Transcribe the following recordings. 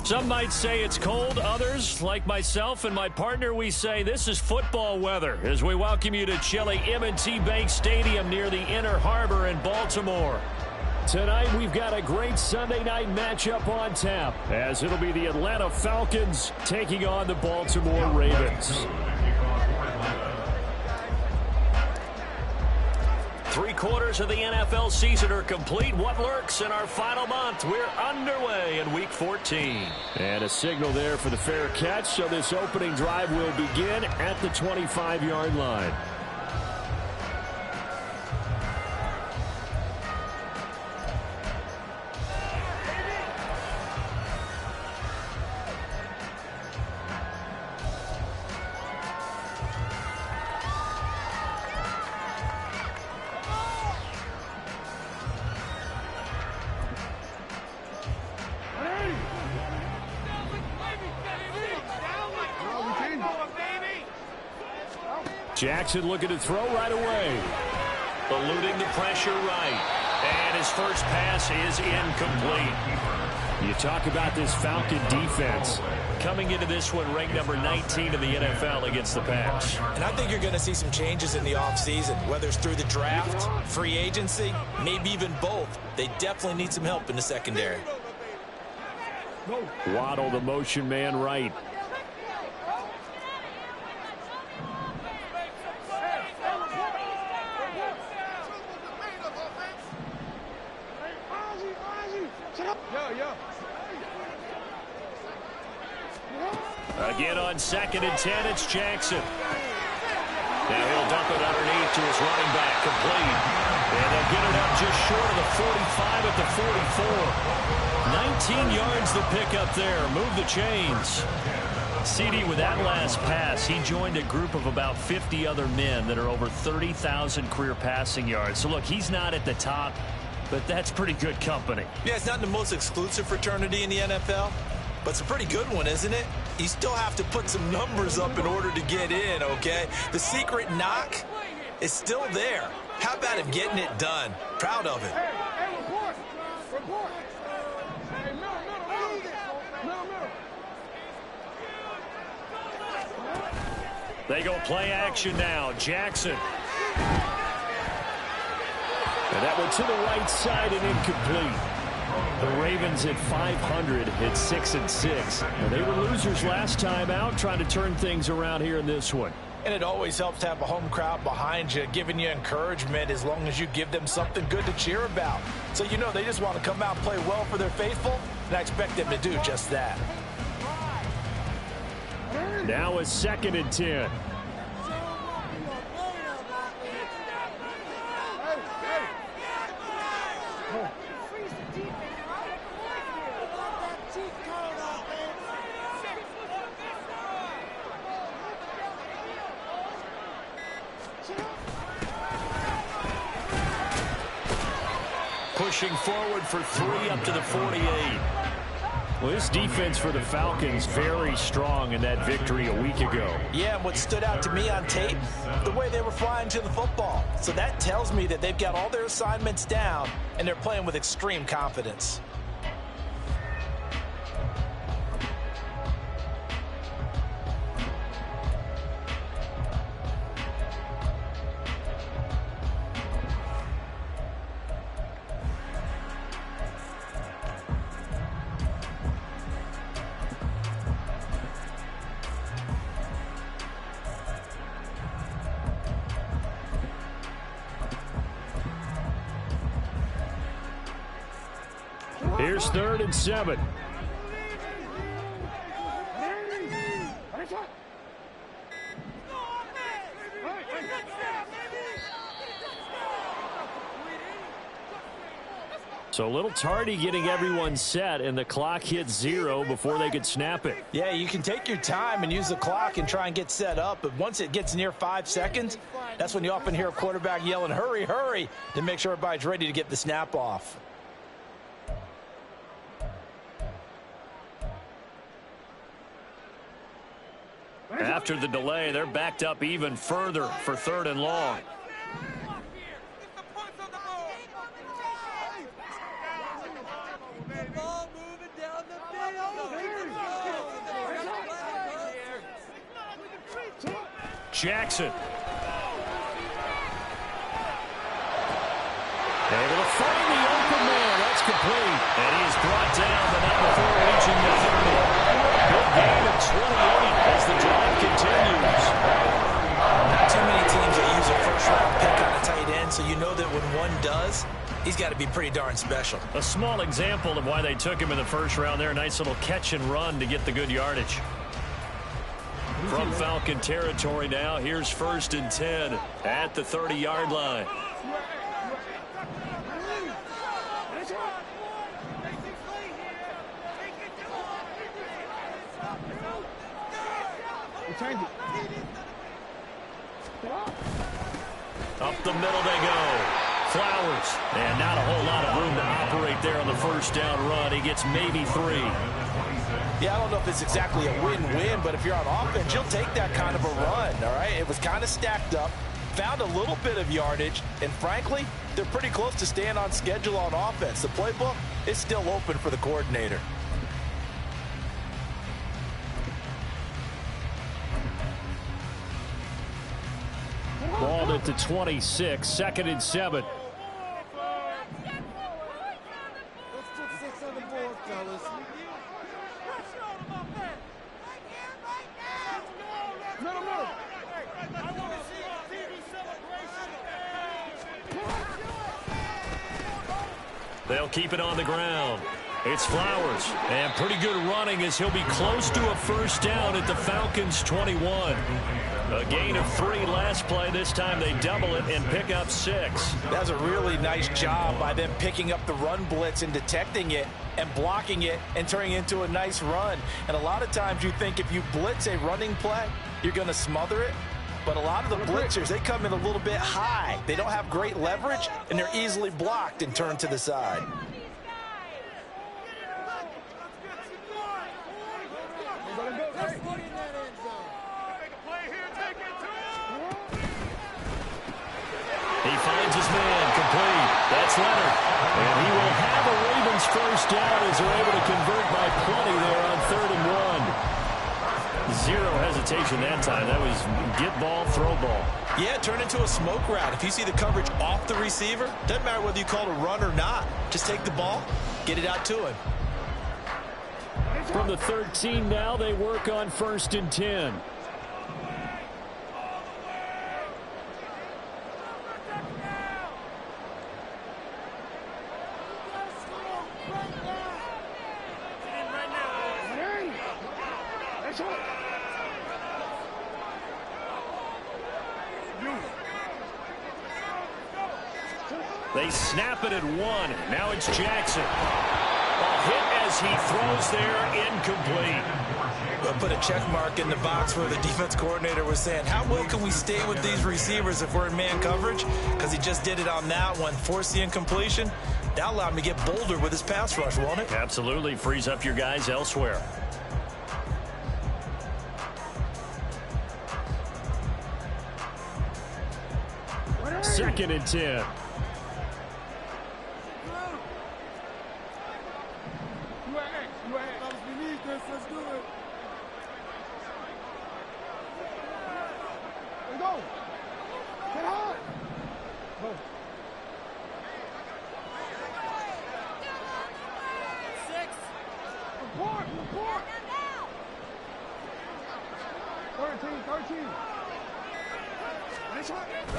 Some might say it's cold. Others, like myself and my partner, we say this is football weather as we welcome you to chilly M&T Bank Stadium near the Inner Harbor in Baltimore. Tonight, we've got a great Sunday night matchup on tap as it'll be the Atlanta Falcons taking on the Baltimore Ravens. 3/4 of the NFL season are complete. What lurks in our final month? We're underway in Week 14. And a signal there for the fair catch, so this opening drive will begin at the 25-yard line. Jackson looking to throw right away. Eluding the pressure right. And his first pass is incomplete. You talk about this Falcon defense. Coming into this one ranked number 19 in the NFL against the pass. And I think you're going to see some changes in the offseason, whether it's through the draft, free agency, maybe even both. They definitely need some help in the secondary. Waddle, the motion man right. Again on 2nd and 10, it's Jackson. Now he'll dump it underneath to his running back, complete. And they'll get it up just short of the 45 at the 44. 19 yards the pick up there. Move the chains. CD, with that last pass, he joined a group of about 50 other men that are over 30,000 career passing yards. So, look, he's not at the top, but that's pretty good company. Yeah, it's not the most exclusive fraternity in the NFL, but it's a pretty good one, isn't it? You still have to put some numbers up in order to get in, okay? The secret knock is still there. How about him getting it done? Proud of it. They go play action now. Jackson. And that one to the right side and incomplete. The Ravens at 500 at 6-6. Now, they were losers last time out, trying to turn things around here in this one. And it always helps to have a home crowd behind you, giving you encouragement as long as you give them something good to cheer about. So you know they just want to come out and play well for their faithful, and I expect them to do just that. Now a 2nd and 10. Pushing forward for 3 up to the 48. Well, this defense for the Falcons very strong in that victory a week ago. Yeah, and what stood out to me on tape, the way they were flying to the football. So that tells me that they've got all their assignments down, and they're playing with extreme confidence. Here's 3rd and 7. So a little tardy getting everyone set, and the clock hits 0 before they could snap it. Yeah, you can take your time and use the clock and try and get set up, but once it gets near 5 seconds, that's when you often hear a quarterback yelling, hurry, hurry, to make sure everybody's ready to get the snap off. After the delay, they're backed up even further for 3rd and long. Jackson. Able to find the open man. That's complete. And he is brought down, but not before reaching the 30. Good gain of 28 as the drive continues. Not too many teams that use a first-round pick on a tight end, so you know that when one does, he's got to be pretty darn special. A small example of why they took him in the first round there. Nice little catch and run to get the good yardage. From Falcon territory now, here's 1st and 10 at the 30-yard line. Up the middle they go. Flowers. And not a whole lot of room to operate there on the first down run. He gets maybe 3. Yeah, I don't know if it's exactly a win-win, but if you're on offense, you'll take that kind of a run, all right? It was kind of stacked up, found a little bit of yardage, and frankly, they're pretty close to staying on schedule on offense. The playbook is still open for the coordinator. Balled at the 26, 2nd and 7. They'll keep it on the ground. It's Flowers. And pretty good running as he'll be close to a first down at the Falcons' 21. A gain of 3 last play. This time they double it and pick up 6. That's a really nice job by them picking up the run blitz and detecting it and blocking it and turning it into a nice run. And a lot of times you think if you blitz a running play, you're going to smother it. But a lot of the blitzers, they come in a little bit high. They don't have great leverage, and they're easily blocked and turned to the side. He finds his man, complete. That's Leonard. And he will have a Ravens first down as they're able to convert by plenty there on 3rd and 1. Zero hesitation that time. That was get ball, throw ball. Yeah, turn into a smoke route. If you see the coverage off the receiver, doesn't matter whether you call it a run or not. Just take the ball, get it out to him. From the 13 now, they work on 1st and 10. They snap it at 1. Now it's Jackson. A hit as he throws there, incomplete. But put a check mark in the box where the defense coordinator was saying, how well can we stay with these receivers if we're in man coverage? Because he just did it on that one, forced the incompletion. That allowed him to get bolder with his pass rush, won't it? Absolutely. Frees up your guys elsewhere. Second and 10.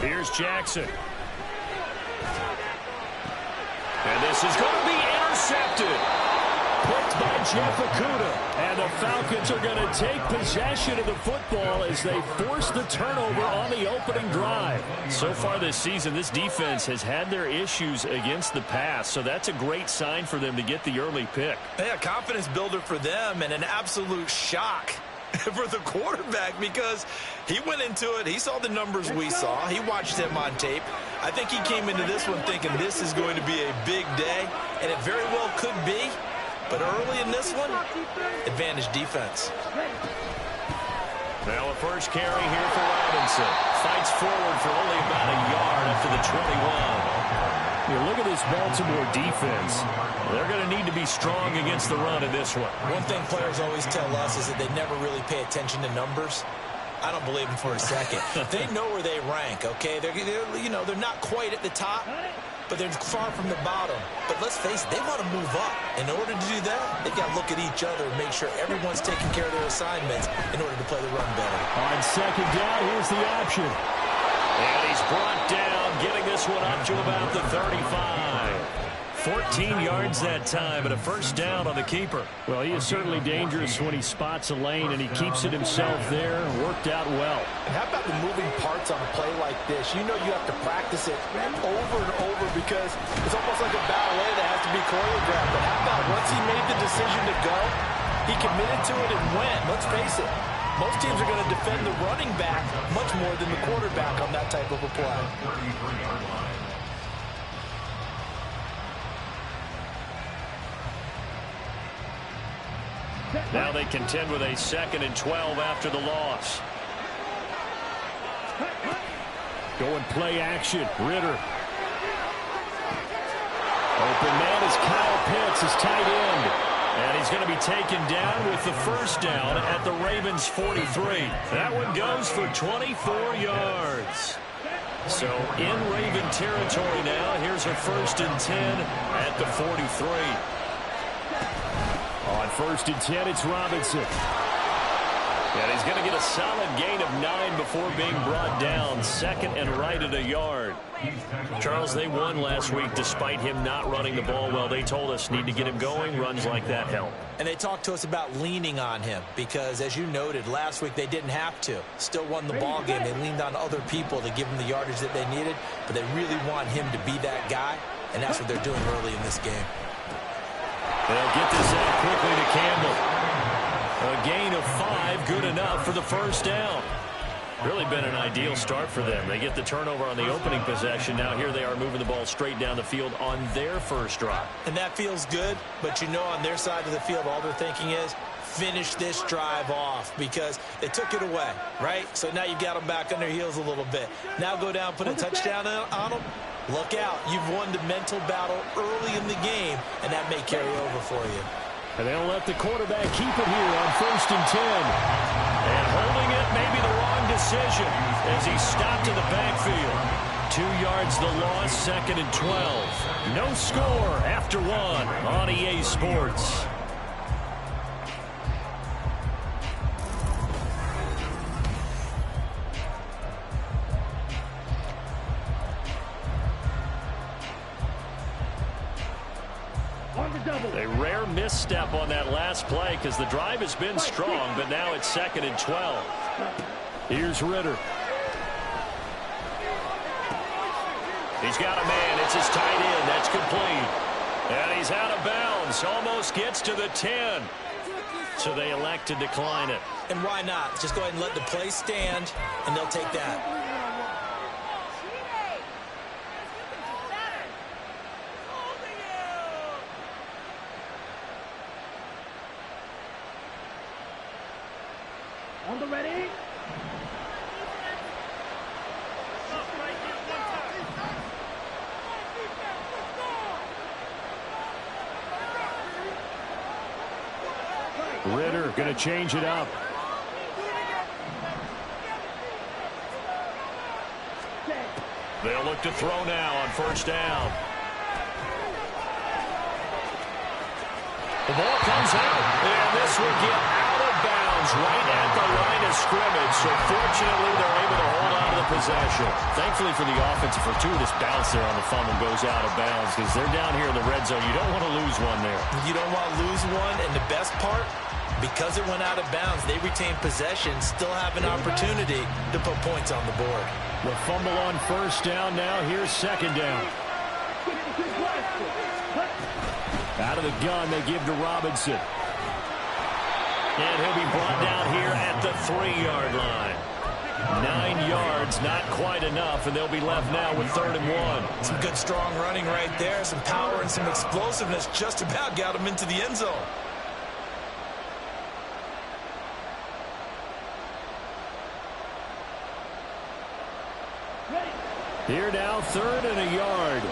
Here's Jackson. And this is going to be intercepted. Picked by Jeff Okudah. And the Falcons are going to take possession of the football as they force the turnover on the opening drive. So far this season, this defense has had their issues against the pass, so that's a great sign for them to get the early pick. Yeah, confidence builder for them and an absolute shock for the quarterback because he went into it. He saw the numbers we saw. He watched them on tape. I think he came into this one thinking this is going to be a big day, and it very well could be. But early in this one, advantage defense. Well, a first carry here for Robinson. Fights forward for only about a yard after the 21. You look at this Baltimore defense. They're going to need to be strong against the run in this one. One thing players always tell us is that they never really pay attention to numbers. I don't believe them for a second. They know where they rank, okay? They're not quite at the top, but they're far from the bottom. But let's face it, they want to move up. In order to do that, they've got to look at each other and make sure everyone's taking care of their assignments in order to play the run better. On second down, here's the option. And he's brought down, getting this one up to about the 35. 14 yards that time, and a first down on the keeper. Well, he is certainly dangerous when he spots a lane, and he keeps it himself there. Worked out well. And how about the moving parts on a play like this? You know you have to practice it over and over because it's almost like a ballet that has to be choreographed. But how about once he made the decision to go, he committed to it and went. Let's face it, most teams are going to defend the running back much more than the quarterback on that type of a play. Now they contend with a 2nd and 12 after the loss. Going play action. Ritter. Open man is Kyle Pitts, his tight end. And he's going to be taken down with the first down at the Ravens' 43. That one goes for 24 yards. So in Raven territory now. Here's a 1st and 10 at the 43. On 1st and 10, it's Robinson. And he's going to get a solid gain of 9 before being brought down. 2nd and right at a yard. Charles, they won last week despite him not running the ball well. They told us need to get him going. Runs like that help. And they talked to us about leaning on him because, as you noted, last week they didn't have to. Still won the ball game. They leaned on other people to give him the yardage that they needed, but they really want him to be that guy, and that's what they're doing early in this game. They'll get this out quickly to Campbell. A gain of 5, good enough for the first down. Really been an ideal start for them. They get the turnover on the opening possession. Now here they are moving the ball straight down the field on their first drive. And that feels good, but you know on their side of the field all they're thinking is finish this drive off because they took it away, right? So now you've got them back on their heels a little bit. Now go down, put a touchdown on them. Look out. You've won the mental battle early in the game, and that may carry over for you. And they'll let the quarterback keep it here on 1st and 10. And holding it may be the wrong decision as he stopped in the backfield. 2 yards the loss, 2nd and 12. No score after 1 on EA Sports. A rare misstep on that last play because the drive has been strong, but now it's 2nd and 12. Here's Ritter. He's got a man. It's his tight end. That's complete. And he's out of bounds. Almost gets to the 10. So they elect to decline it. And why not? Just go ahead and let the play stand, and they'll take that. On the ready. Ritter going to change it up. They'll look to throw now on 1st down. The ball comes out, and this will get out of bounds right at the line of scrimmage. So fortunately, they're able to hold on to the possession. Thankfully for the offense, a fortuitous bounce there on the fumble goes out of bounds because they're down here in the red zone. You don't want to lose one there. You don't want to lose one, and the best part, because it went out of bounds, they retain possession, still have an opportunity to put points on the board. The fumble on 1st down now. Here's 2nd down. Out of the gun, they give to Robinson. And he'll be brought down here at the 3-yard line. 9 yards, not quite enough, and they'll be left now with 3rd and 1. Some good, strong running right there. Some power and some explosiveness just about got him into the end zone. Here now, 3rd and a yard.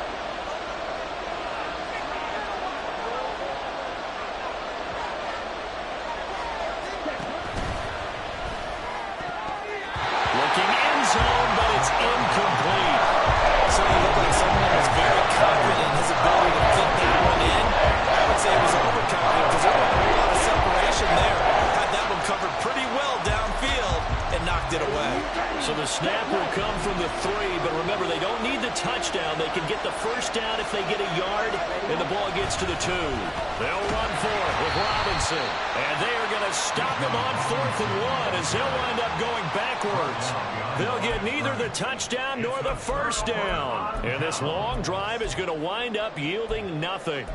The snap will come from the 3, but remember, they don't need the touchdown. They can get the first down if they get a yard, and the ball gets to the 2. They'll run for it with Robinson, and they are going to stop him on 4th and 1 as he'll wind up going backwards. They'll get neither the touchdown nor the first down, and this long drive is going to wind up yielding nothing.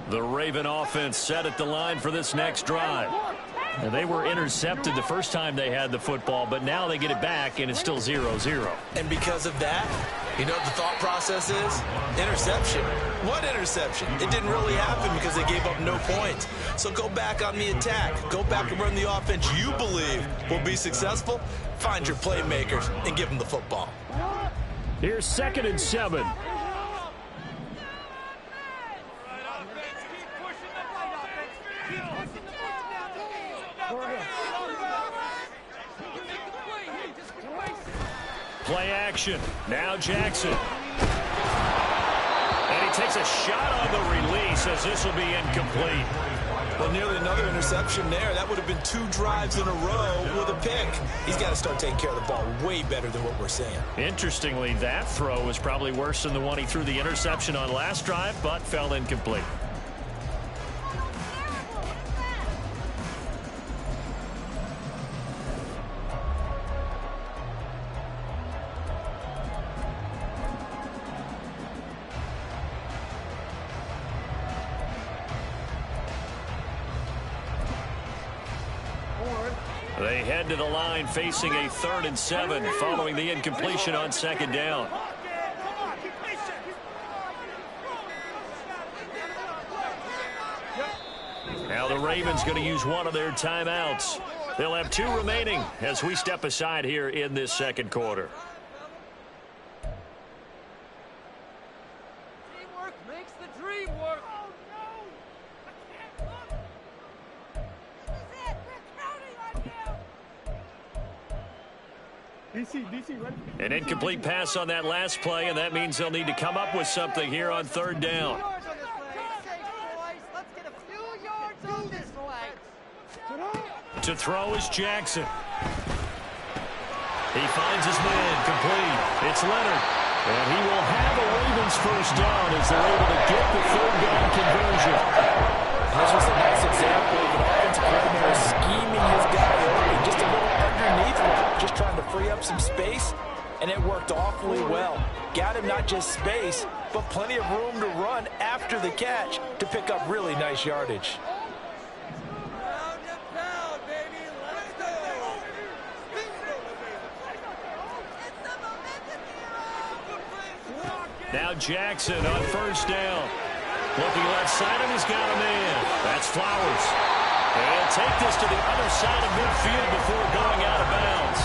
The Raven offense set at the line for this next drive. And they were intercepted the first time they had the football, but now they get it back, and it's still 0-0. And because of that, you know what the thought process is? Interception. What interception? It didn't really happen because they gave up no points. So go back on the attack. Go back and run the offense you believe will be successful. Find your playmakers and give them the football. Here's 2nd and 7. Play action. Now Jackson. And he takes a shot on the release as this will be incomplete. Well, nearly another interception there. That would have been 2 drives in a row with a pick. He's got to start taking care of the ball way better than what we're seeing. Interestingly, that throw was probably worse than the one he threw the interception on last drive, but fell incomplete. They head to the line facing a 3rd and 7 following the incompletion on 2nd down. Now the Ravens going to use one of their timeouts. They'll have 2 remaining as we step aside here in this 2nd quarter. Teamwork makes the dream work. DC, ready? An incomplete pass on that last play, and that means they'll need to come up with something here on 3rd down. To throw is Jackson. He finds his man, complete. It's Leonard. And he will have a Ravens first down as they're able to get the 3rd down conversion. This was a nice example of an offensive coordinator scheming his guy early, just a little underneath him, just trying to free up some space, and it worked awfully well. Got him not just space, but plenty of room to run after the catch to pick up really nice yardage. Pound and pound, baby. Let's go. Now Jackson on first down. Looking left side, and he's got a man. That's Flowers. They'll take this to the other side of midfield before going out of bounds.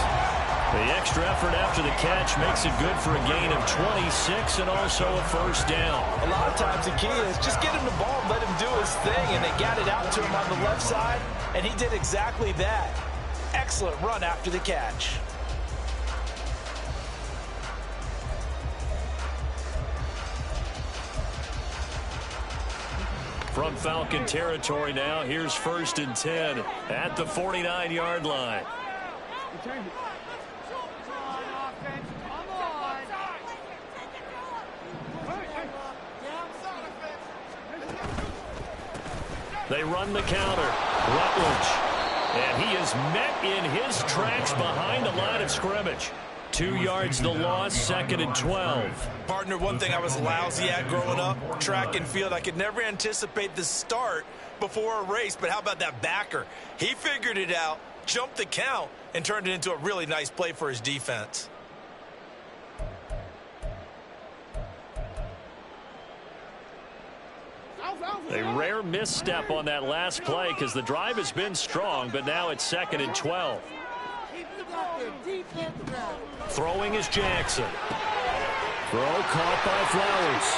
The extra effort after the catch makes it good for a gain of 26 and also a first down. A lot of times the key is just get him the ball and let him do his thing, and they got it out to him on the left side, and he did exactly that. Excellent run after the catch. From Falcon territory now, here's 1st and 10 at the 49-yard line. They run the counter. Rutledge. And he is met in his tracks behind the line of scrimmage. 2 yards the loss, 2nd and 12. Partner, one thing I was lousy at growing up, track and field. I could never anticipate the start before a race, but how about that backer? He figured it out, jumped the count, and turned it into a really nice play for his defense. A rare misstep on that last play because the drive has been strong, but now it's 2nd and 12. Throwing is Jackson. Throw caught by Flowers.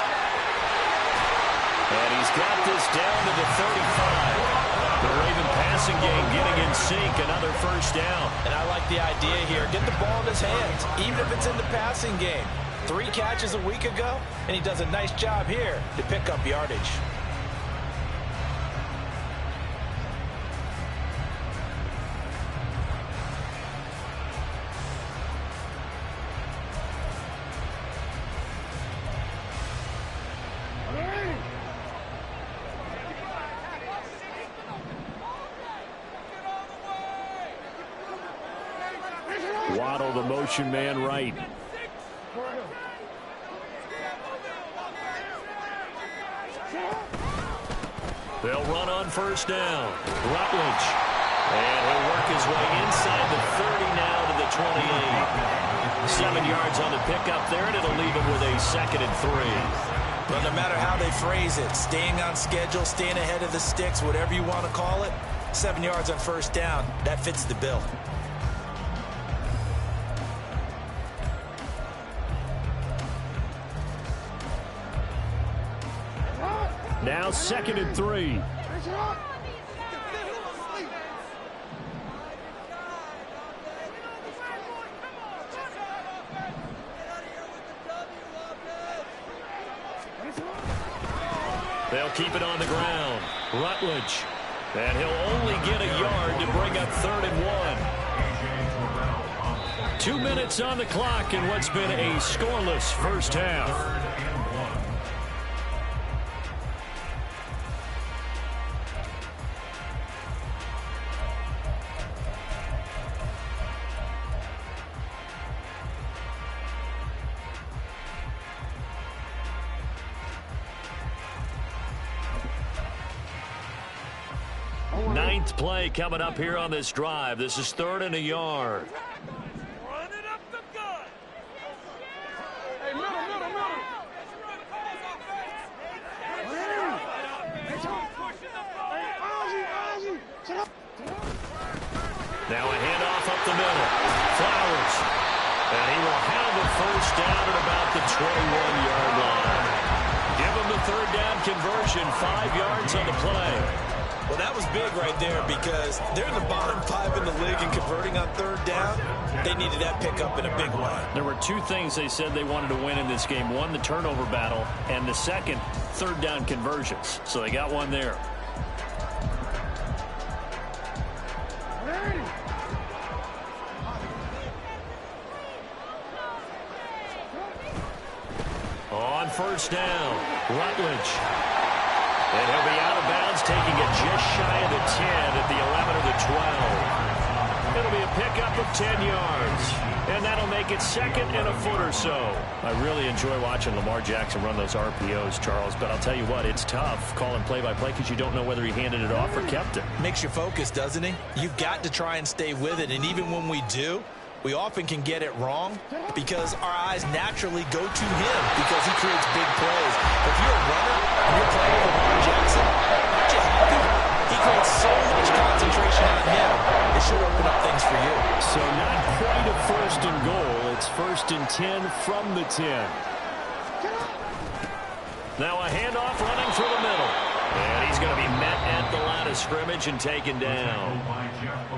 And he's got this down to the 35. The Raven passing game getting in sync, another first down. And I like the idea here. Get the ball in his hands, even if it's in the passing game. 3 catches a week ago, and he does a nice job here to pick up yardage. Waddle, the motion man, right. They'll run on first down. Rutledge. And he'll work his way inside the 30 now to the 28. 7 yards on the pickup there, and it'll leave him with a 2nd and 3. But no matter how they phrase it, staying on schedule, staying ahead of the sticks, whatever you want to call it, 7 yards on first down, that fits the bill. Now 2nd and 3. They'll keep it on the ground. Rutledge. And he'll only get a yard to bring up 3rd and 1. 2 minutes on the clock in what's been a scoreless first half. Ninth play coming up here on this drive. This is 3rd and a yard. Run it up the gut. Hey, middle. Now a handoff up the middle. Flowers. And he will have the first down at about the 21-yard line. Give him the 3rd down conversion. 5 yards on the play. Well, that was big right there because they're in the bottom 5 in the league in converting on 3rd down. They needed that pickup in a big way. There were 2 things they said they wanted to win in this game. One, the turnover battle, and the second, 3rd down conversions. So they got one there. On first down, Rutledge. And he'll be out of bounds, taking it just shy of the 10 at the 11 or the 12. It'll be a pickup of 10 yards. And that'll make it 2nd and a foot or so. I really enjoy watching Lamar Jackson run those RPOs, Charles. But I'll tell you what, it's tough calling play-by-play because you don't know whether he handed it off or kept it. Makes you focus, doesn't he? You've got to try and stay with it. And even when we do, we often can get it wrong because our eyes naturally go to him because he creates big plays. If you're a runner and you're playing with Lamar Jackson, aren't you happy? He creates so much concentration on him. It should open up things for you. So not quite a 1st and goal. It's 1st and 10 from the 10. Now a handoff running through the middle. And he's going to be met at the line of scrimmage and taken down.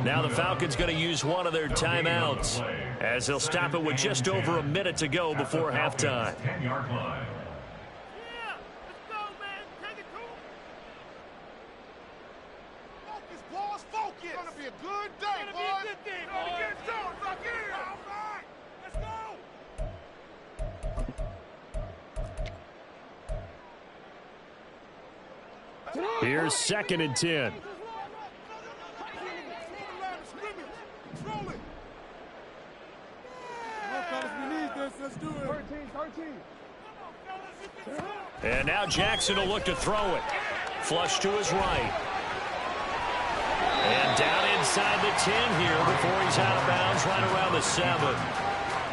Now the Falcons going to use one of their timeouts as they'll stop it with just over a minute to go before halftime. It's gonna be a good day, boys. Gotta get started back here. All right, let's go. Here's 2nd and 10. Let's do it. 13. And now Jackson will look to throw it. Flush to his right. And down inside the 10 here before he's out of bounds right around the 7.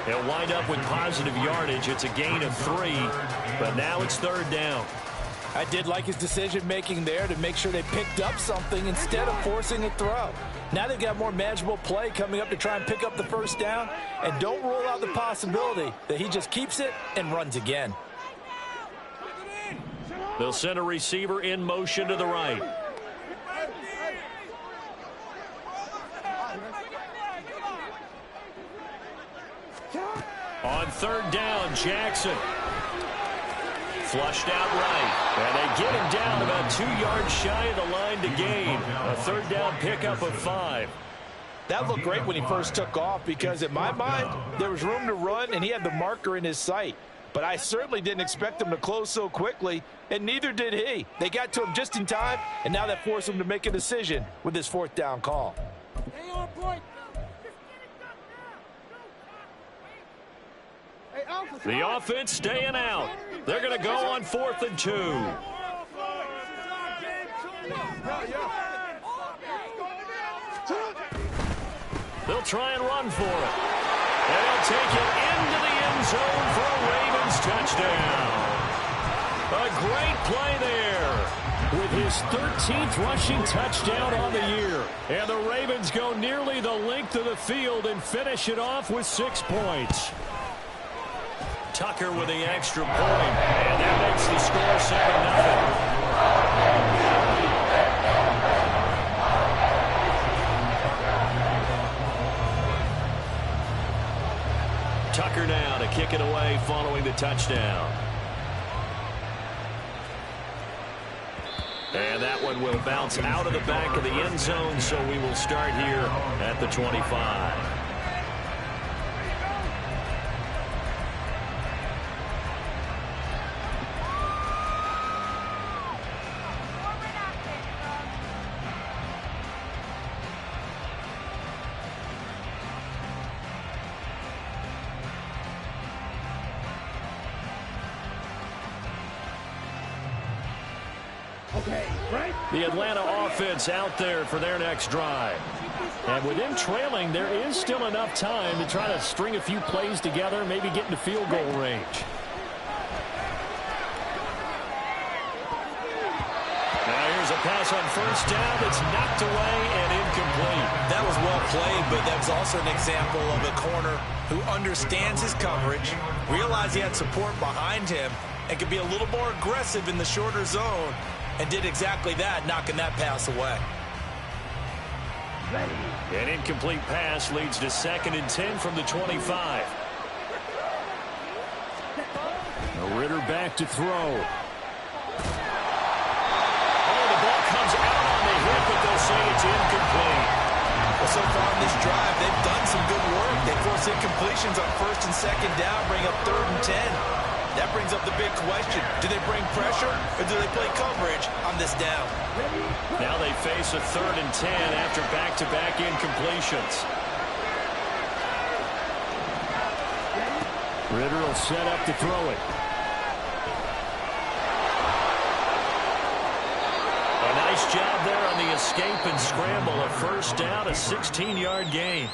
He'll wind up with positive yardage. It's a gain of 3, but now it's 3rd down. I did like his decision-making there to make sure they picked up something instead of forcing a throw. Now they've got more manageable play coming up to try and pick up the 1st down, and don't rule out the possibility that he just keeps it and runs again. They'll send a receiver in motion to the right. On 3rd down, Jackson. Flushed out right. And they get him down about 2 yards shy of the line to gain. A 3rd down pickup of 5. That looked great when he first took off because, in my mind, there was room to run and he had the marker in his sight. But I certainly didn't expect him to close so quickly, and neither did he. They got to him just in time, and now that forced him to make a decision with his 4th down call. Stay on point. The offense staying out. They're going to go on 4th and 2. They'll try and run for it. And he'll take it into the end zone for a Ravens touchdown. A great play there with his 13th rushing touchdown on the year. And the Ravens go nearly the length of the field and finish it off with 6 points. Tucker with the extra point, and that makes the score 7-0. Tucker now to kick it away following the touchdown. And that one will bounce out of the back of the end zone, so we will start here at the 25. The Atlanta offense out there for their next drive. And with them trailing, there is still enough time to try to string a few plays together, maybe get into field goal range. Now here's a pass on first down that's knocked away and incomplete. That was well played, but that's also an example of a corner who understands his coverage, realized he had support behind him, and could be a little more aggressive in the shorter zone, and did exactly that, knocking that pass away. An incomplete pass leads to 2nd and 10 from the 25. Ritter back to throw. Oh, the ball comes out on the hit, but they'll say it's incomplete. Well, so far in this drive, they've done some good work. They force incompletions on 1st and 2nd down, bring up 3rd and 10. That brings up the big question. Do they bring pressure or do they play coverage on this down? Now they face a 3rd and 10 after back-to-back incompletions. Ritter will set up to throw it. A nice job there on the escape and scramble. A first down, a 16-yard gain.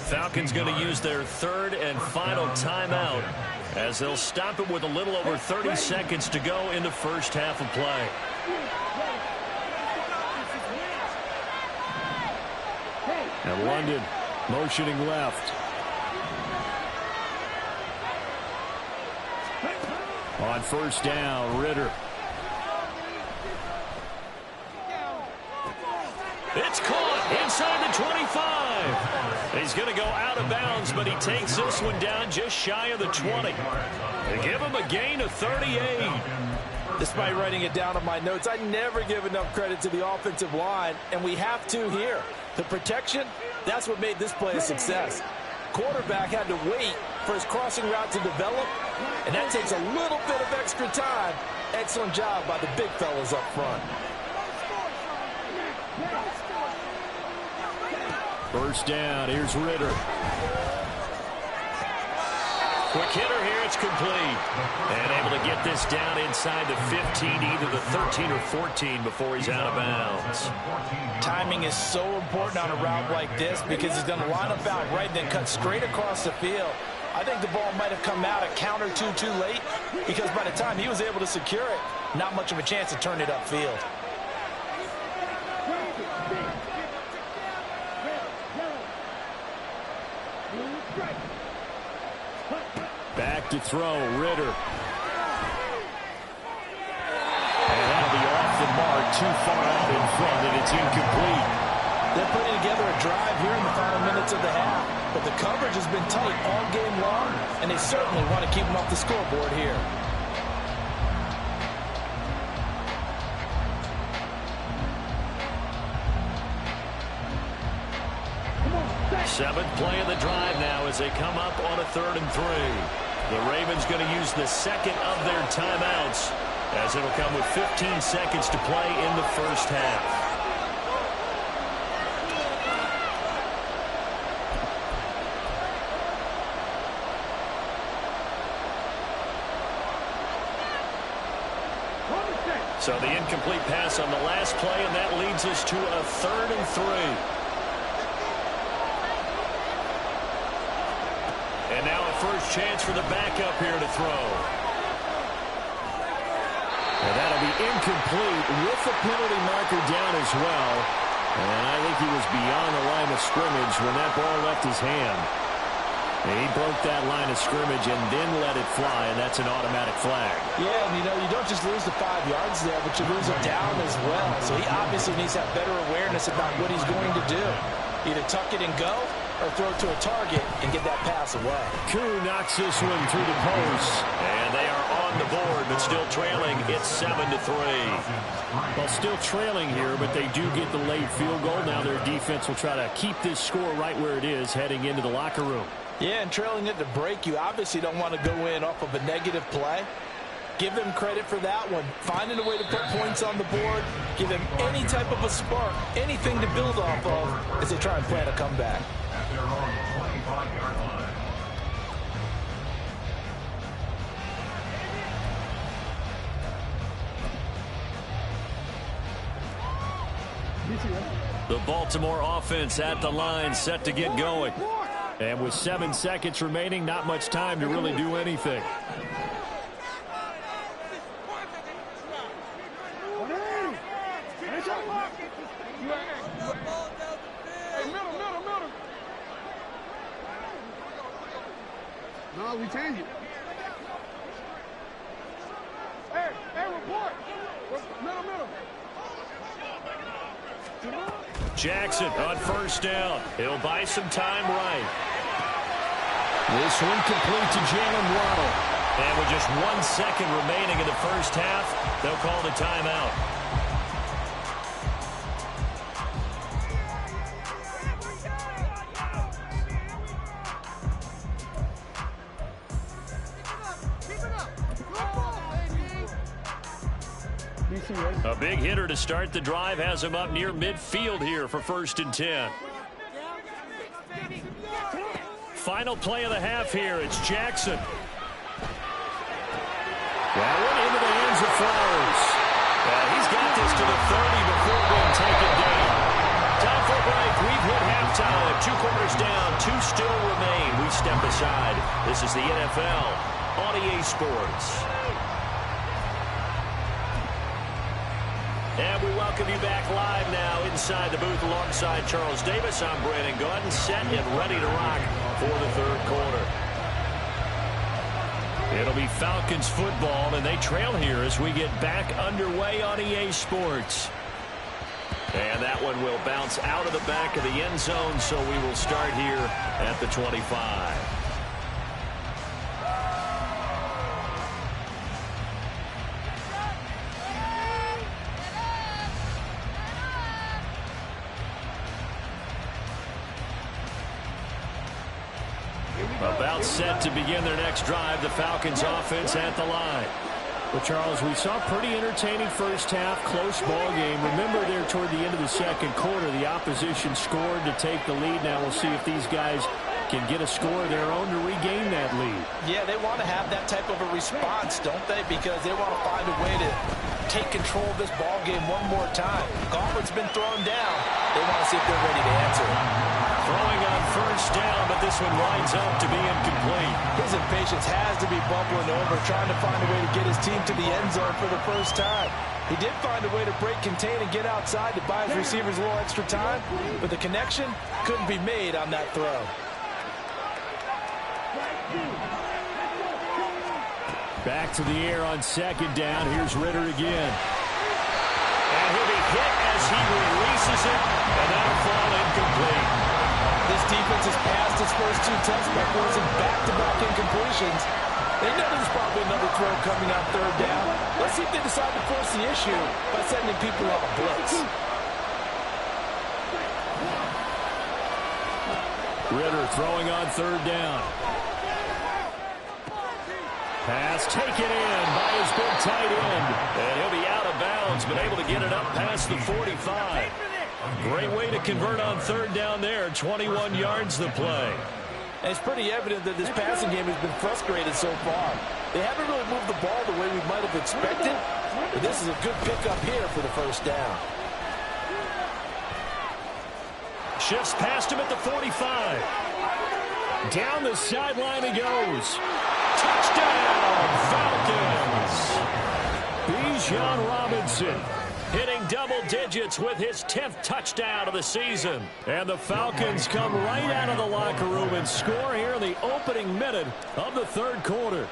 Falcons going to use their 3rd and final timeout, as they'll stop it with a little over 30 seconds to go in the first half of play. And London motioning left. On first down, Ritter. It's caught inside the 25. He's going to go out of bounds, but he takes this one down just shy of the 20. They give him a gain of 38. Despite writing it down on my notes, I never give enough credit to the offensive line, and we have to here. The protection, that's what made this play a success. Quarterback had to wait for his crossing route to develop, and that takes a little bit of extra time. Excellent job by the big fellas up front. First down, here's Ritter. Quick hitter here, it's complete. And able to get this down inside the 15, either the 13 or 14 before he's out of bounds. Timing is so important on a route like this because he's going to line up out right and then cut straight across the field. I think the ball might have come out a counter too late because by the time he was able to secure it, not much of a chance to turn it upfield. Back to throw, Ritter. And that'll be off the mark, too far out in front, and it's incomplete. They're putting together a drive here in the final minutes of the half, but the coverage has been tight all game long, and they certainly want to keep them off the scoreboard here. Seventh play of the drive now as they come up on a 3rd and 3. The Ravens going to use the second of their timeouts, as it'll come with 15 seconds to play in the first half. So the incomplete pass on the last play, and that leads us to a 3rd and 3. And now a first chance for the backup here to throw. And that'll be incomplete with the penalty marker down as well. And I think he was beyond the line of scrimmage when that ball left his hand. And he broke that line of scrimmage and then let it fly, and that's an automatic flag. Yeah, and you don't just lose the 5 yards there, but you lose it down as well. So he obviously needs to have better awareness about what he's going to do. Either tuck it and go or throw it to a target and get that pass away. Koo knocks this one through the post, and they are on the board, but still trailing. It's 7-3. Well, still trailing here, but they do get the late field goal. Now their defense will try to keep this score right where it is heading into the locker room. Yeah, and trailing it to break, you obviously don't want to go in off of a negative play. Give them credit for that one. Finding a way to put points on the board. Give them any type of a spark, anything to build off of as they try and plan a comeback. At their own 25-yard line. The Baltimore offense at the line, set to get going. And with 7 seconds remaining, not much time to really do anything. No, we change it. Hey, report. Middle. Jackson on first down. He'll buy some time right. This one complete to Jalen Waddle. And with just 1 second remaining in the first half, they'll call the timeout. A big hitter to start the drive has him up near midfield here for 1st and 10. Final play of the half here. It's Jackson. That one into the hands of Flowers. He's got this to the 30 before being taken down. Time for a break. We've hit halftime. 2 quarters down. 2 still remain. We step aside. This is the NFL on EA Sports. And we welcome you back live now inside the booth alongside Charles Davis. I'm Brandon Gordon, set and ready to rock for the 3rd quarter. It'll be Falcons football, and they trail here as we get back underway on EA Sports. And that one will bounce out of the back of the end zone, so we will start here at the 25. About set to begin their next drive, the Falcons offense at the line. Well, Charles, we saw a pretty entertaining first half, close ball game. Remember there toward the end of the 2nd quarter, the opposition scored to take the lead. Now we'll see if these guys can get a score of their own to regain that lead. Yeah, they want to have that type of a response, don't they? Because they want to find a way to take control of this ball game one more time. Gauntlet's been thrown down. They want to see if they're ready to answer it. Throwing on first down, but this one winds up to be incomplete. His impatience has to be bubbling over, trying to find a way to get his team to the end zone for the first time. He did find a way to break, contain, and get outside to buy his receivers a little extra time, but the connection couldn't be made on that throw. Back to the air on 2nd down. Here's Ritter again. And he'll be hit as he releases it, and that'll fall incomplete. This defense has passed its first 2 tests by forcing back-to-back incompletions. They know there's probably another throw coming on 3rd down. Let's see if they decide to force the issue by sending people on a blitz. Ritter throwing on 3rd down. Pass taken in by his big tight end. And he'll be out of bounds, but able to get it up past the 45. Great way to convert on 3rd down there. 21 yards the play. And it's pretty evident that this passing game has been frustrated so far. They haven't really moved the ball the way we might have expected, But this is a good pickup here for the first down. Shifts past him at the 45. Down the sideline he goes. Touchdown, Falcons. Bijan Robinson hitting double digits with his 10th touchdown of the season. And the Falcons come right out of the locker room and score here in the opening minute of the third quarter.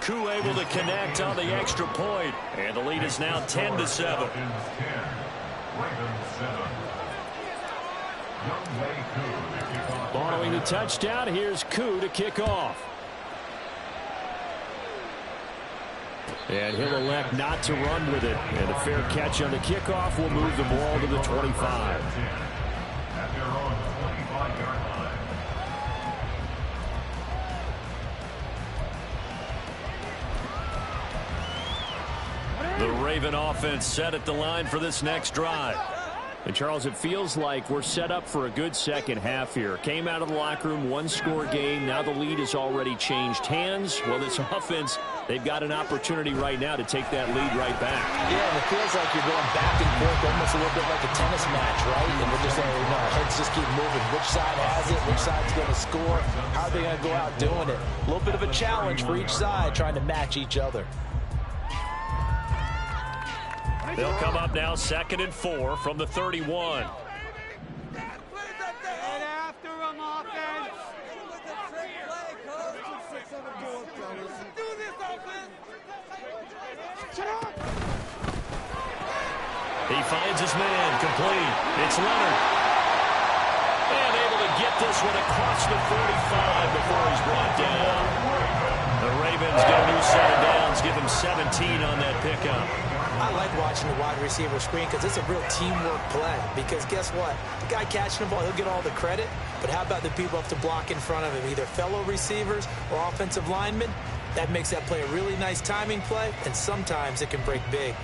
Koo able to connect on the extra point, and the lead is now 10-7. Following the touchdown, here's Koo to kick off. And he'll elect not to run with it. And a fair catch on the kickoff will move the ball to the 25. The Raven offense set at the line for this next drive. And, Charles, it feels like we're set up for a good second half here. Came out of the locker room, one-score game. Now the lead has already changed hands. Well, this offense, they've got an opportunity right now to take that lead right back. Yeah, and it feels like you're going back and forth, almost a little bit like a tennis match, right? And we're just saying, heads just keep moving. Which side has it? Which side's going to score? How are they going to go out doing it? A little bit of a challenge for each side, trying to match each other. They'll come up now 2nd and 4 from the 31. Get after him, offense. Do this, offense. He finds his man, complete. It's Leonard. And able to get this one across the 45 before he's brought down. The Ravens get a new set of downs, give him 17 on that pickup. I like watching the wide receiver screen because it's a real teamwork play. Because guess what? The guy catching the ball, he'll get all the credit. But how about the people up to block in front of him, either fellow receivers or offensive linemen? That makes that play a really nice timing play, and sometimes it can break big.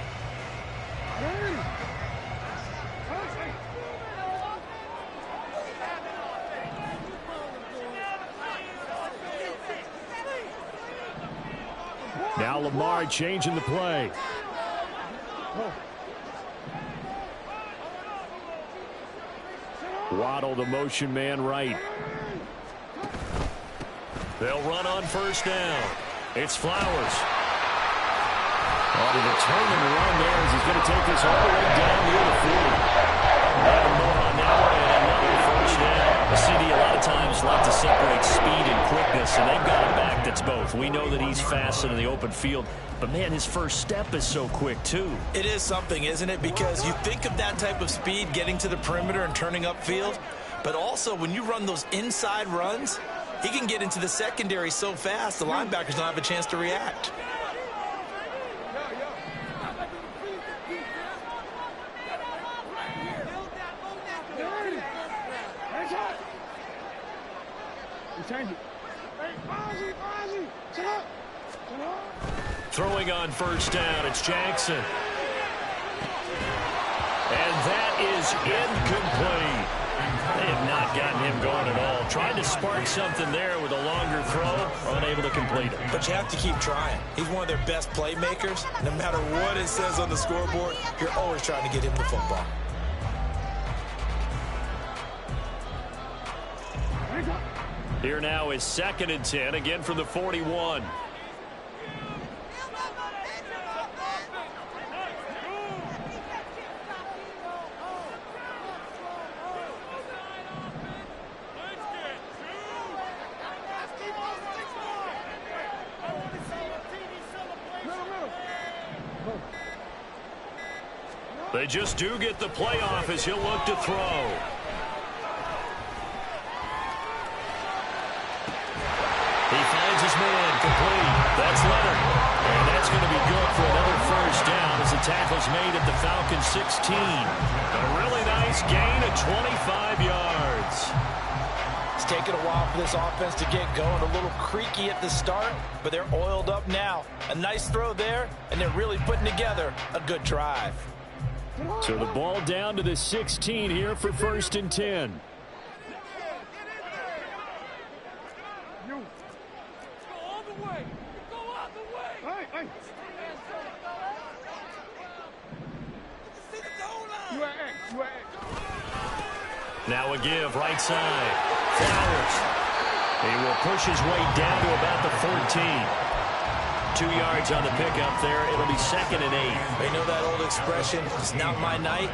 Now Lamar changing the play. Waddle, the motion man right. They'll run on first down. It's Flowers. Oh, the determined run there as he's going to take this all the way down near the 40. And more on that one, and another first down. The CD a lot of times like to separate speed and quickness, and they've got a back that's both. We know that he's fast in the open field, but, man, his first step is so quick, too. It is something, isn't it? Because you think of that type of speed getting to the perimeter and turning upfield, but also when you run those inside runs, he can get into the secondary so fast the linebackers don't have a chance to react. Throwing on first down, it's Jackson. And that is incomplete. They have not gotten him going at all. Tried to spark something there with a longer throw, unable to complete it. But you have to keep trying. He's one of their best playmakers. No matter what it says on the scoreboard, you're always trying to get him the football. Here now is 2nd and 10, again from the 41. They just do get the play off as he'll look to throw. He finds his man, complete. That's Leonard. And that's going to be good for another first down as the tackle's made at the Falcons 16. A really nice gain of 25 yards. It's taken a while for this offense to get going. A little creaky at the start, but they're oiled up now. A nice throw there, and they're really putting together a good drive. So the ball down to the 16 here for 1st and 10. the way. Go out the way. Hey. See the goal line. You at. Now a give, right side. Flowers. He will push his way down to about the 14. 2 yards on the pickup there. It'll be 2nd and 8. You know that old expression, it's not my night?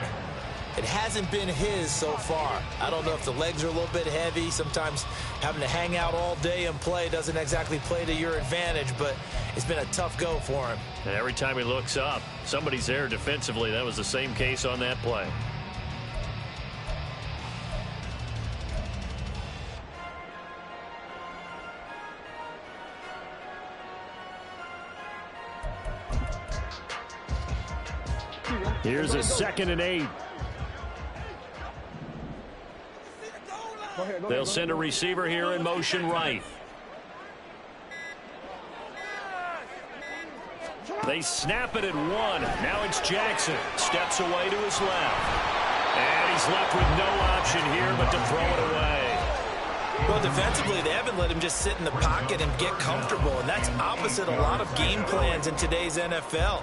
It hasn't been his so far. I don't know if the legs are a little bit heavy. Sometimes having to hang out all day and play doesn't exactly play to your advantage, but it's been a tough go for him. And every time he looks up, somebody's there defensively. That was the same case on that play. Here's a 2nd and 8. They'll send a receiver here in motion right. They snap it at 1. Now it's Jackson. Steps away to his left. And he's left with no option here but to throw it away. Well, defensively, they haven't let him just sit in the pocket and get comfortable, and that's opposite a lot of game plans in today's NFL.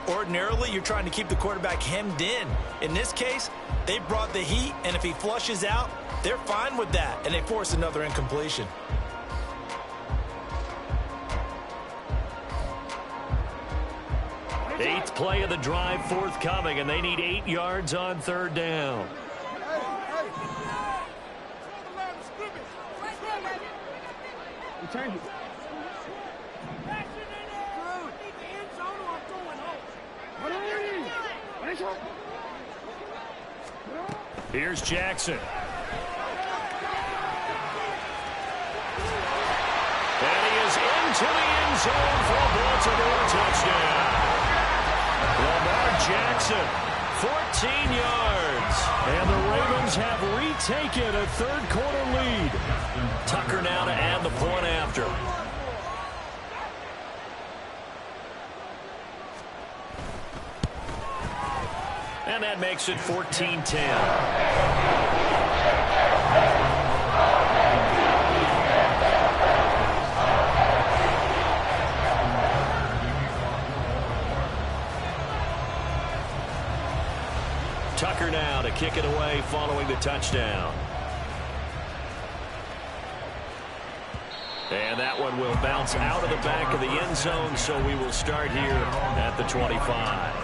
Ordinarily, you're trying to keep the quarterback hemmed in. In this case, they brought the heat, and if he flushes out, they're fine with that, and they force another incompletion. Eighth play of the drive forthcoming, and they need 8 yards on 3rd down. Change it. Here's Jackson. And he is into the end zone for a Baltimore touchdown. Lamar Jackson, 14 yards. And the Ravens have retaken a 3rd quarter lead. Tucker now to add the point after. And that makes it 14-10. Tucker now to kick it away following the touchdown. And that one will bounce out of the back of the end zone, so we will start here at the 25.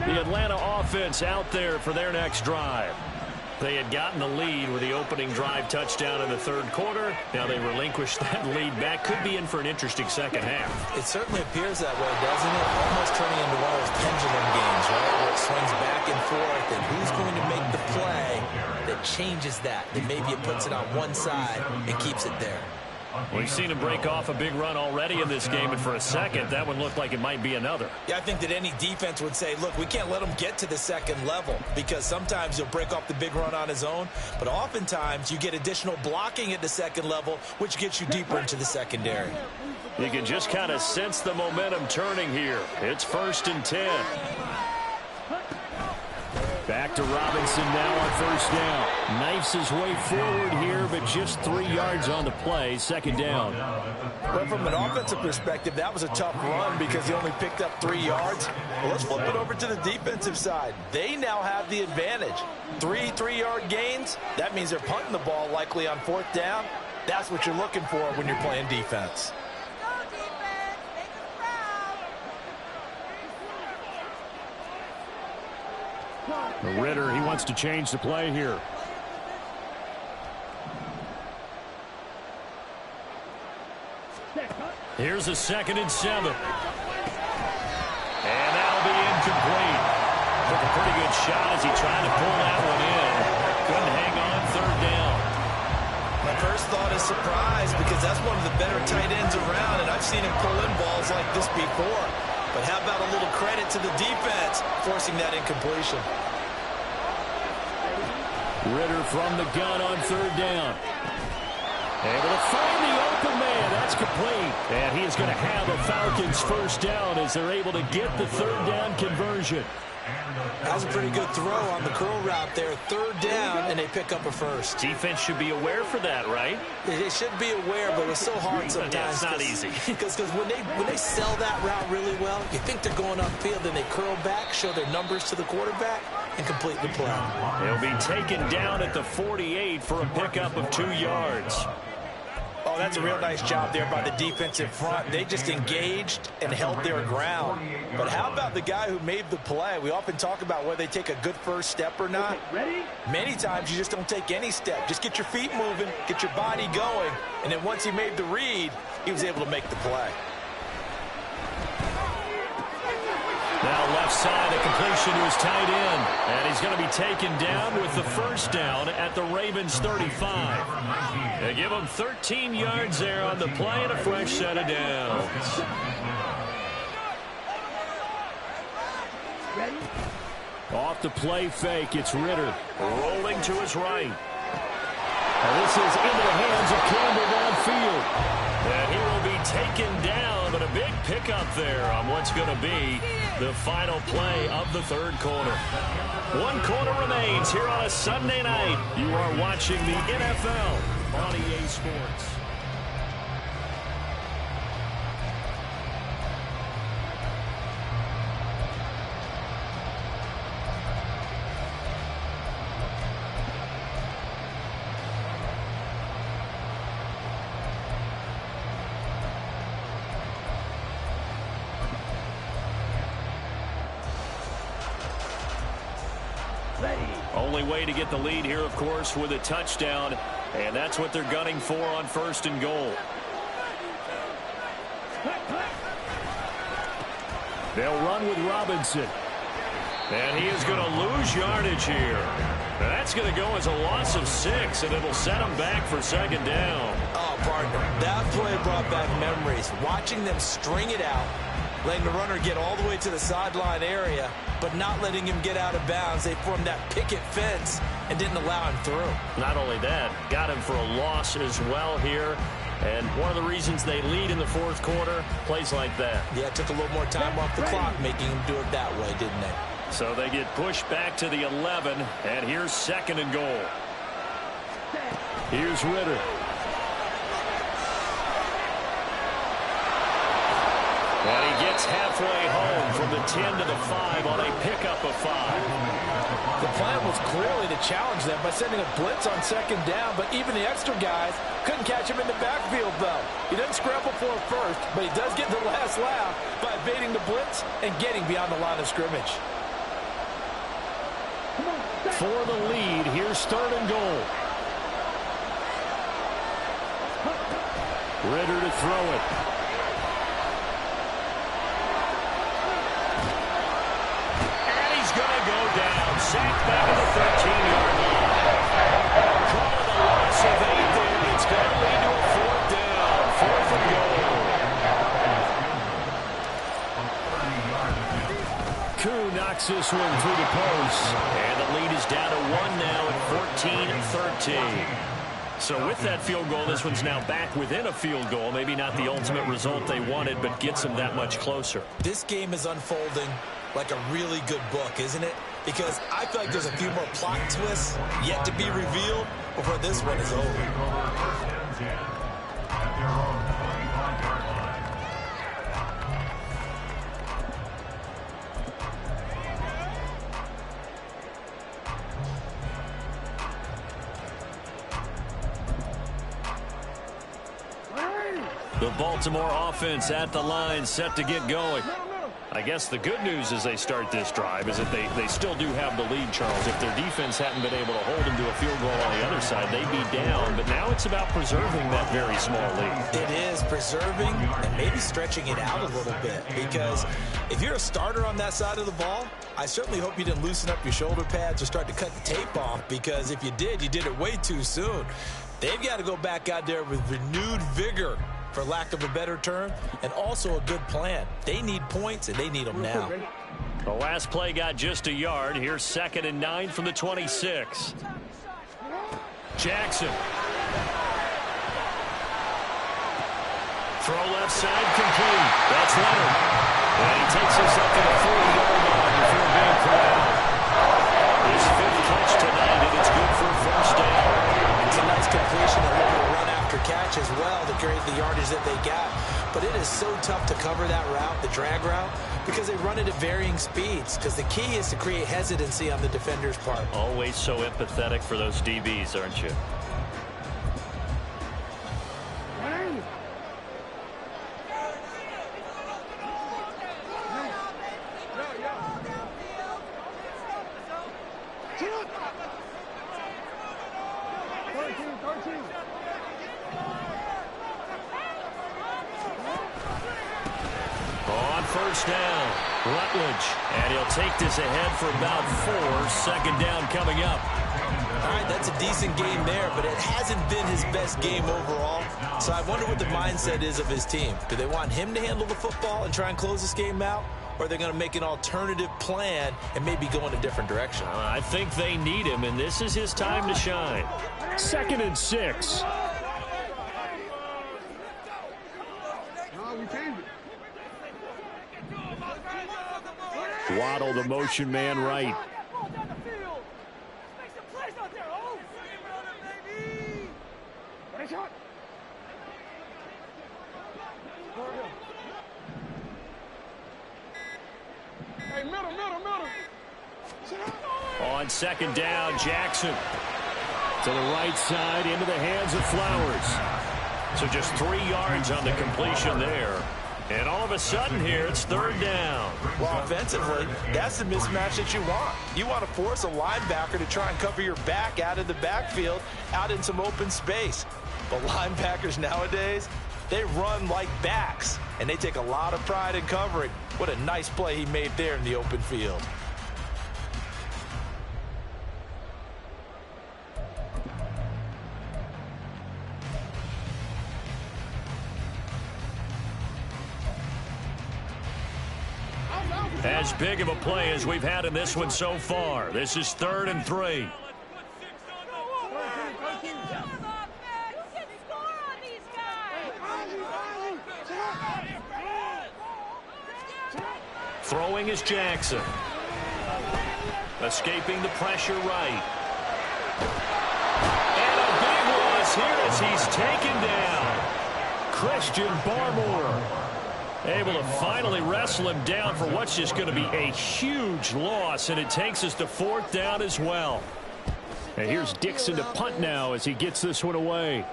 The Atlanta offense out there for their next drive. They had gotten the lead with the opening drive touchdown in the 3rd quarter. Now they relinquished that lead back. Could be in for an interesting second half. It certainly appears that way, doesn't it? Almost turning into one of those pendulum games, right? Where it swings back and forth, and who's going to make the play that changes that maybe it puts it on one side and keeps it there. We've seen him break off a big run already in this game, and for a second, that one looked like it might be another. Yeah, I think that any defense would say, look, we can't let him get to the 2nd level, because sometimes he'll break off the big run on his own, but oftentimes you get additional blocking at the 2nd level, which gets you deeper into the secondary. You can just kind of sense the momentum turning here. It's 1st and 10. Back to Robinson now on 1st down. Knifes his way forward here, but just 3 yards on the play. 2nd down. But from an offensive perspective, that was a tough run because he only picked up 3 yards. Well, let's flip it over to the defensive side. They now have the advantage. 3 3-yard gains. That means they're punting the ball likely on 4th down. That's what you're looking for when you're playing defense. Ritter, he wants to change the play here. Here's a 2nd and 7. And that'll be incomplete. Took a pretty good shot as he tried to pull that one in. Couldn't hang on 3rd down. My first thought is surprise because that's one of the better tight ends around, and I've seen him pull in balls like this before. But how about a little credit to the defense forcing that incompletion? Ritter from the gun on 3rd down. Able to find the open man. That's That's complete. And he is going to have a Falcons first down as they're able to get the third down conversion. That was a pretty good throw on the curl route there. Third down, and they pick up a first. Defense should be aware for that, right? They should be aware, but it's so hard sometimes. Yeah, it's not easy. Because when they sell that route really well, you think they're going upfield, then they curl back, show their numbers to the quarterback, and complete the play. He'll be taken down at the 48 for a pickup of 2 yards. Oh, that's a real nice job there by the defensive front. They just engaged and held their ground. But how about the guy who made the play? We often talk about whether they take a good first step or not. Many times you just don't take any step. Just get your feet moving, get your body going, and then once he made the read, he was able to make the play. Now left side, a completion to his tight end. And he's going to be taken down with the first down at the Ravens 35. They give him 13 yards there on the play and a fresh set of downs. Off the play fake, it's Ritter. Rolling to his right. And this is into the hands of Campbell downfield. And he will be taken down, but a big pickup there on what's going to be the final play of the third quarter. 1 quarter remains here on a Sunday night. You are watching the NFL on EA Sports. Only way to get the lead here, of course, with a touchdown, and that's what they're gunning for on 1st and goal. They'll run with Robinson. And he is going to lose yardage here. And that's going to go as a loss of 6, and it'll set him back for 2nd down. Oh, partner, that play brought back memories. Watching them string it out, letting the runner get all the way to the sideline area, but not letting him get out of bounds. They formed that picket fence and didn't allow him through. Not only that, got him for a loss as well here. And one of the reasons they lead in the 4th quarter, plays like that. Yeah, it took a little more time off the clock, making him do it that way, didn't they? So they get pushed back to the 11, and here's 2nd and goal. Here's Ritter. And he gets halfway home from the 10 to the 5 on a pickup of 5. The plan was clearly to challenge them by sending a blitz on 2nd down, but even the extra guys couldn't catch him in the backfield, though. He doesn't scramble for it first, but he does get the last laugh by evading the blitz and getting beyond the line of scrimmage. For the lead, here's 3rd and goal. Ritter to throw it. Down, sacked back at the 13-yard line. Call it a loss of 8 there. It's going to lead to a 4th down. 4th and goal. Koo knocks this one through the post. And the lead is down to 1 now at 14-13. So with that field goal, this one's now back within a field goal. Maybe not the ultimate result they wanted, but gets them that much closer. This game is unfolding like a really good book, isn't it? Because I feel like there's a few more plot twists yet to be revealed before this one is over. The Baltimore offense at the line, set to get going. I guess the good news as they start this drive is that they still do have the lead, Charles. If their defense hadn't been able to hold them to a field goal on the other side, they'd be down. But now it's about preserving that very small lead. It is preserving and maybe stretching it out a little bit. Because if you're a starter on that side of the ball, I certainly hope you didn't loosen up your shoulder pads or start to cut the tape off. Because if you did it way too soon. They've got to go back out there with renewed vigor, for lack of a better term, and also a good plan. They need points, and they need them now. The last play got just a yard. Here's 2nd and 9 from the 26. Jackson. Throw left side complete. That's Leonard. And he takes us up to the 40-yard line before being put out. His 5th catch tonight, and it's good for a first down. It's a nice completion, a little run after catch as well to create the yardage that they got. But it is so tough to cover that route, the drag route, because they run it at varying speeds. Because the key is to create hesitancy on the defender's part. Always so empathetic for those DBs, aren't you? On first down, Rutledge. And he'll take this ahead for about 4. Second down coming up. All right, that's a decent game there, but it hasn't been his best game overall. So I wonder what the mindset is of his team. Do they want him to handle the football and try and close this game out? Or are they going to make an alternative plan and maybe go in a different direction? I think they need him, and this is his time to shine. 2nd and 6. Waddle, the motion man, right. On 2nd down, Jackson to the right side into the hands of Flowers. So just 3 yards on the completion there. And all of a sudden here, it's 3rd down. Well, offensively, that's the mismatch that you want. You want to force a linebacker to try and cover your back out of the backfield, out in some open space. But linebackers nowadays, they run like backs, and they take a lot of pride in covering. What a nice play he made there in the open field. As big of a play as we've had in this one so far. This is 3rd and 3. Throwing is Jackson. Escaping the pressure right. And a big loss here as he's taken down. Christian Barmore able to finally wrestle him down for what's just going to be a huge loss, and it takes us to 4th down as well. And here's Dixon to punt now as he gets this one away.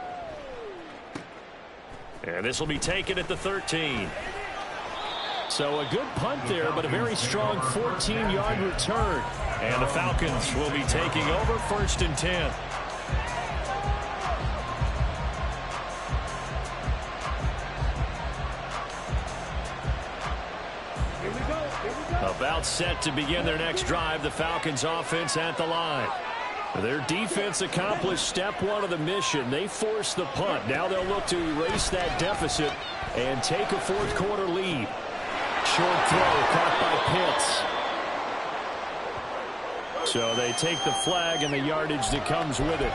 And this will be taken at the 13. So a good punt there, but a very strong 14-yard return. And the Falcons will be taking over 1st and 10. About set to begin their next drive, the Falcons offense at the line. Their defense accomplished step 1 of the mission. They forced the punt. Now they'll look to erase that deficit and take a 4th quarter lead. Short throw caught by Pitts. So they take the flag and the yardage that comes with it.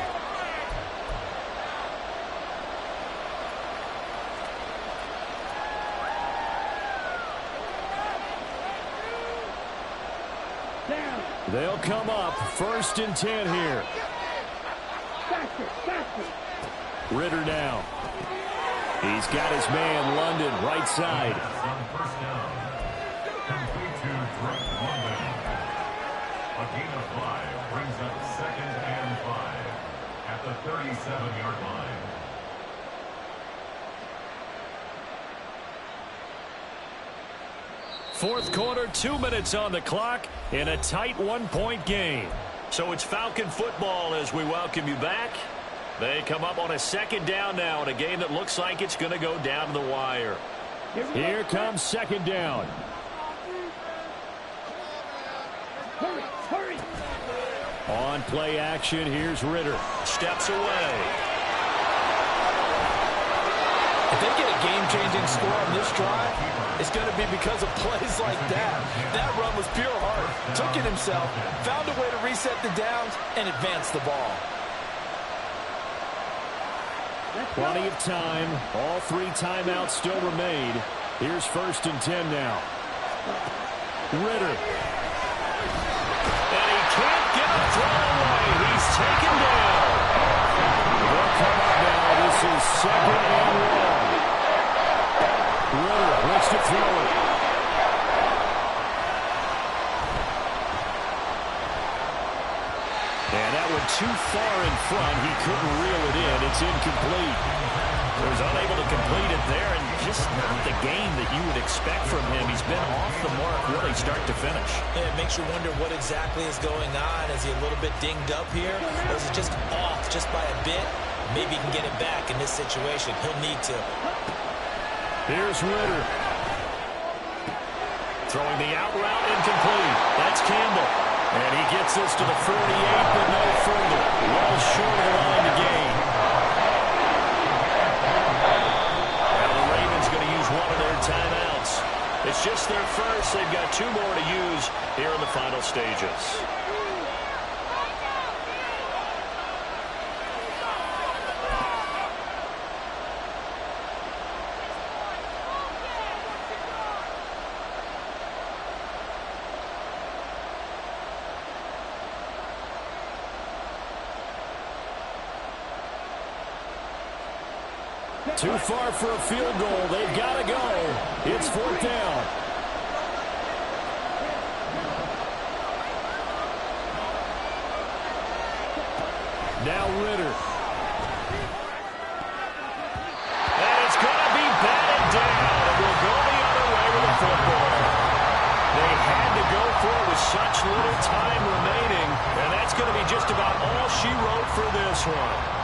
They'll come up 1st and 10 here. Ritter now. He's got his man London right side. A gain of 5 brings up 2nd and 5 at the 37-yard line. Fourth quarter, 2 minutes on the clock in a tight 1-point game. So it's Falcon football as we welcome you back. They come up on a 2nd down now in a game that looks like it's going to go down to the wire. Here comes 2nd down. Hurry. On play action, here's Ritter. Steps away. If they get a game-changing score on this drive, it's going to be because of plays like that. That run was pure heart. Took it himself, found a way to reset the downs, and advance the ball. Plenty of time. All 3 timeouts still remain. Here's 1st and 10 now. Ritter. And he can't get a throw away. He's taken down. They'll come up now. This is 2nd and 1. Ritter looks to throw it. And that went too far in front. He couldn't reel it in. It's incomplete. He was unable to complete it there, and just not the game that you would expect from him. He's been off the mark really start to finish. Yeah, it makes you wonder what exactly is going on. Is he a little bit dinged up here? Or is it just off just by a bit? Maybe he can get it back in this situation. He'll need to. Here's Ritter. Throwing the out route incomplete. That's Campbell. And he gets this to the 48, but no further. Well short of the line to gain. Now the Ravens going to use one of their timeouts. It's just their first. They've got 2 more to use here in the final stages. Too far for a field goal. They've got to go. It's 4th down. Now Ritter. And it's going to be batted down. It will go the other way with the football. They had to go for it with such little time remaining. And that's going to be just about all she wrote for this one.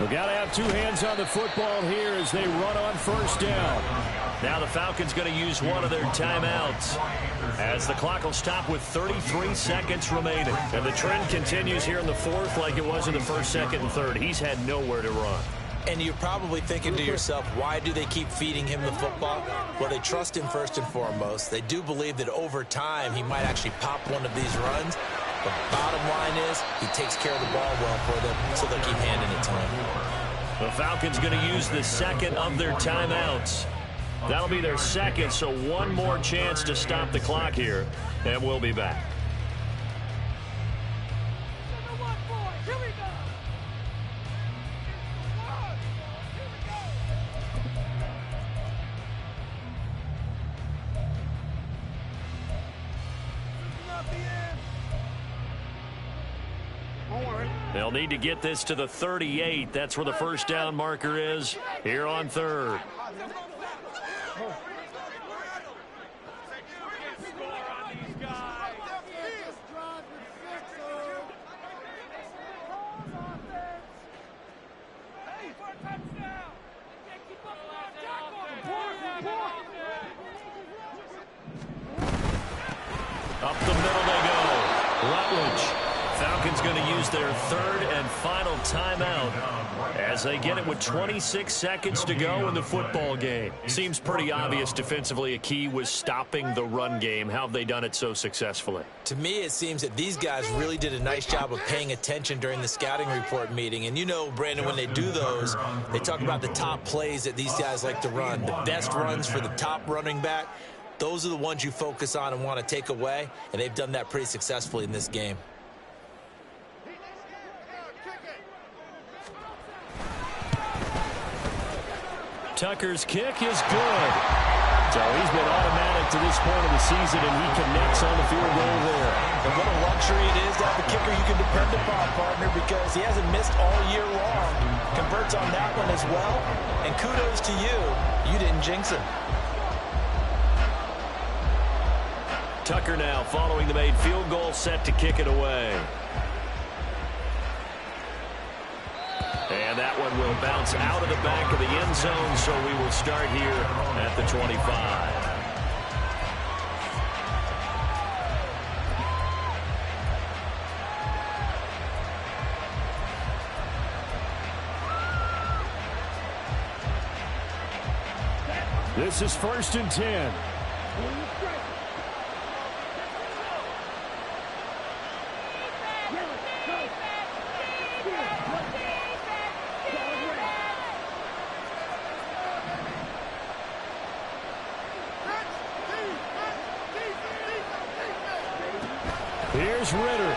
We've got to have 2 hands on the football here as they run on 1st down. Now the Falcons going to use one of their timeouts as the clock will stop with 33 seconds remaining. And the trend continues here in the 4th like it was in the 1st, 2nd, and 3rd. He's had nowhere to run. And you're probably thinking to yourself, why do they keep feeding him the football? Well, they trust him first and foremost. They do believe that over time he might actually pop one of these runs. The bottom line is he takes care of the ball well for them, so they'll keep handing it to him. The Falcons going to use the 2nd of their timeouts. That'll be their 2nd, so 1 more chance to stop the clock here, and we'll be back. They'll need to get this to the 38. That's where the 1st down marker is here on 3rd. Up the middle they go. Rutledge. Falcons going to use their 3rd and final timeout as they get it with 26 seconds to go in the football game. Seems pretty obvious defensively a key was stopping the run game. How have they done it so successfully? To me, it seems that these guys really did a nice job of paying attention during the scouting report meeting. And you know, Brandon, when they do those, they talk about the top plays that these guys like to run. The best runs for the top running back, those are the ones you focus on and want to take away. And they've done that pretty successfully in this game. Tucker's kick is good. So he's been automatic to this point of the season, and he connects on the field goal there. And what a luxury it is to have a kicker you can depend upon, partner, because he hasn't missed all year long. Converts on that one as well. And kudos to you. You didn't jinx him. Tucker now following the made field goal, set to kick it away. And that one will bounce out of the back of the end zone, so we will start here at the 25. This is 1st and 10. Here's Ritter.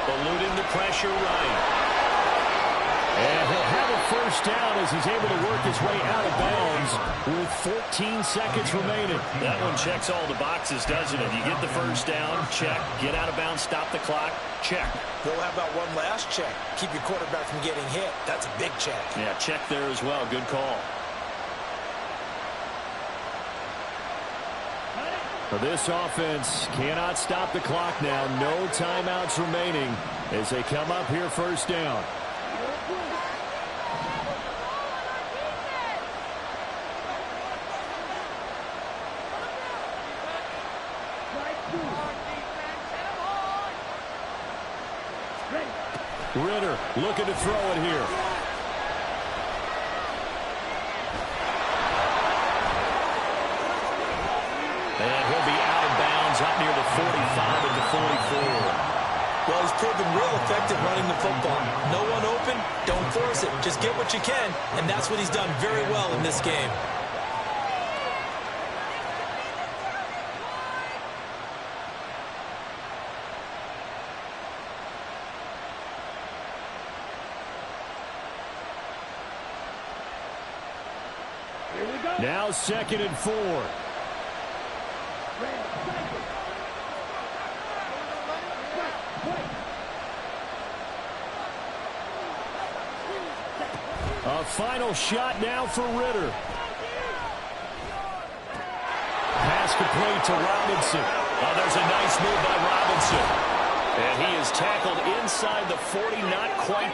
Eluding the pressure right. And he'll have a first down as he's able to work his way out of bounds with 14 seconds remaining. That one checks all the boxes, doesn't it? You get the first down, check. Get out of bounds, stop the clock, check. Well, how about one last check? Keep your quarterback from getting hit. That's a big check. Yeah, check there as well. Good call. This offense cannot stop the clock now. No timeouts remaining as they come up here 1st down. Ritter looking to throw it here. And he'll be out of bounds up near the 45 at the 44. Well, he's proven real effective running the football. No one open, don't force it. Just get what you can, and that's what he's done very well in this game. Now 2nd and 4. A final shot now for Ritter. Pass complete to Robinson. Oh, there's a nice move by Robinson. And he is tackled inside the 40, not quite